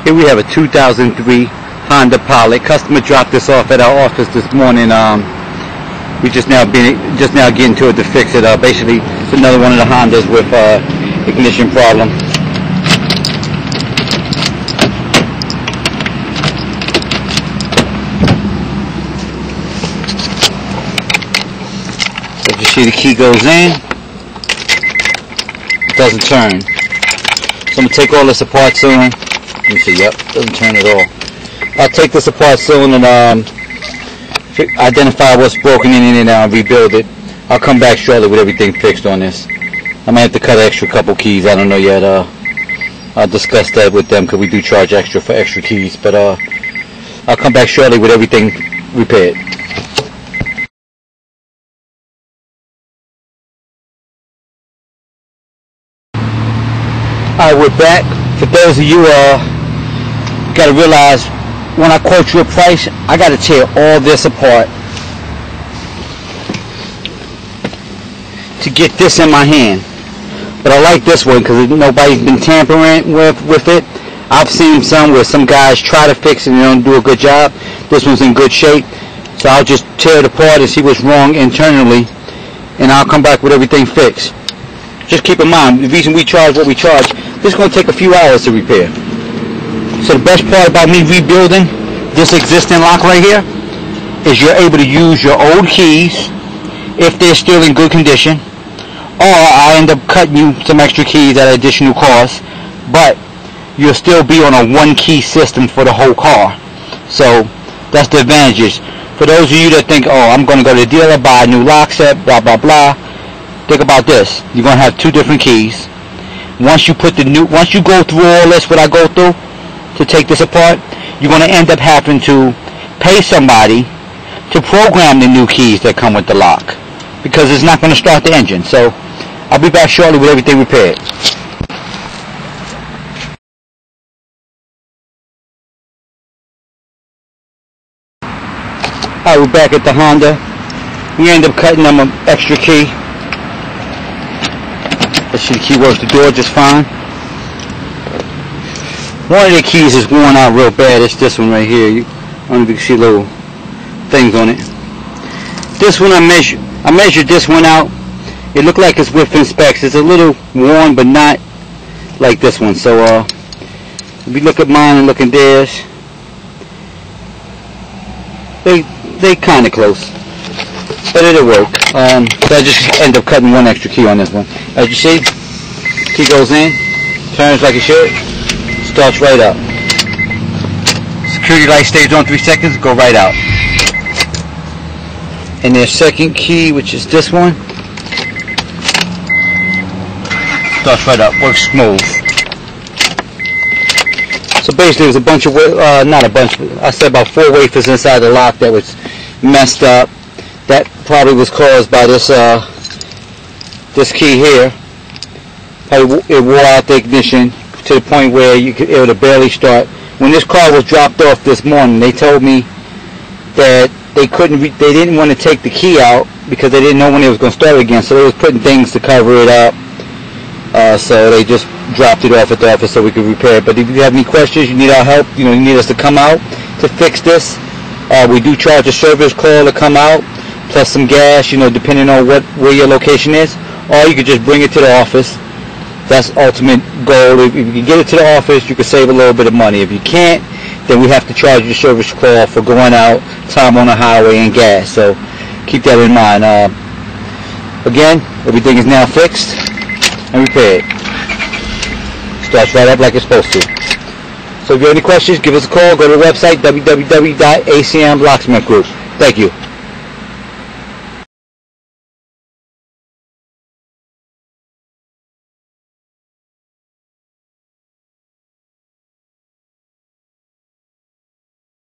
Here we have a 2003 Honda Pilot. Customer dropped this off at our office this morning. We just now getting to it to fix it. Basically, it's another one of the Hondas with ignition problem. As you see, the key goes in. It doesn't turn. So I'm gonna take all this apart soon. Let me see. Yep, doesn't turn at all. I'll take this apart soon and identify what's broken in it and rebuild it. I'll come back shortly with everything fixed on this. I might have to cut an extra couple keys. I don't know yet. I'll discuss that with them because we do charge extra for extra keys. But I'll come back shortly with everything repaired. Alright, we're back. For those of you got to realize, when I quote you a price, I got to tear all this apart to get this in my hand. But I like this one because nobody's been tampering with it. I've seen some where some guys try to fix it and they don't do a good job. This one's in good shape, so I'll just tear it apart and see what's wrong internally, and I'll come back with everything fixed. Just keep in mind, the reason we charge what we charge, this is going to take a few hours to repair. So the best part about me rebuilding this existing lock right here is you're able to use your old keys if they're still in good condition, or I end up cutting you some extra keys at additional cost, but you'll still be on a one key system for the whole car. So that's the advantages. For those of you that think, oh, I'm going to go to the dealer, buy a new lock set, blah blah blah, think about this. You're going to have two different keys. Once you go through all this, what I go through to take this apart, you're going to end up having to pay somebody to program the new keys that come with the lock, because it's not going to start the engine. So I'll be back shortly with everything repaired. Alright, we're back at the Honda. We end up cutting them an extra key. Let's see, the key works the door just fine. One of the keys is worn out real bad. It's this one right here. I don't know if you can see little things on it. This one I measured this one out. It looked like it's within specs. It's a little worn, but not like this one. So if you look at mine and look at theirs, they kind of close, but it'll work. So I just end up cutting one extra key on this one. As you see, key goes in, turns like it should, starts right up. Security light stays on 3 seconds, go right out. And their second key, which is this one, starts right up, works smooth. So basically, there's a bunch of, not a bunch, I said about 4 wafers inside the lock that was messed up. That probably was caused by this this key here. It wore out the ignition to the point where it would barely start. When this car was dropped off this morning, they told me that they didn't want to take the key out because they didn't know when it was going to start again. So they was putting things to cover it up. So they just dropped it off at the office so we could repair it. But if you have any questions, you need our help, you need us to come out to fix this. We do charge a service call to come out, plus some gas, depending on where your location is. Or you could just bring it to the office. That's ultimate goal. If you can get it to the office, you can save a little bit of money. If you can't, then we have to charge your service call for going out, time on the highway, and gas. So keep that in mind. Again, everything is now fixed and repaired. Starts right up like it's supposed to. So if you have any questions, give us a call. Go to the website, www.acmlocksmith group. Thank you.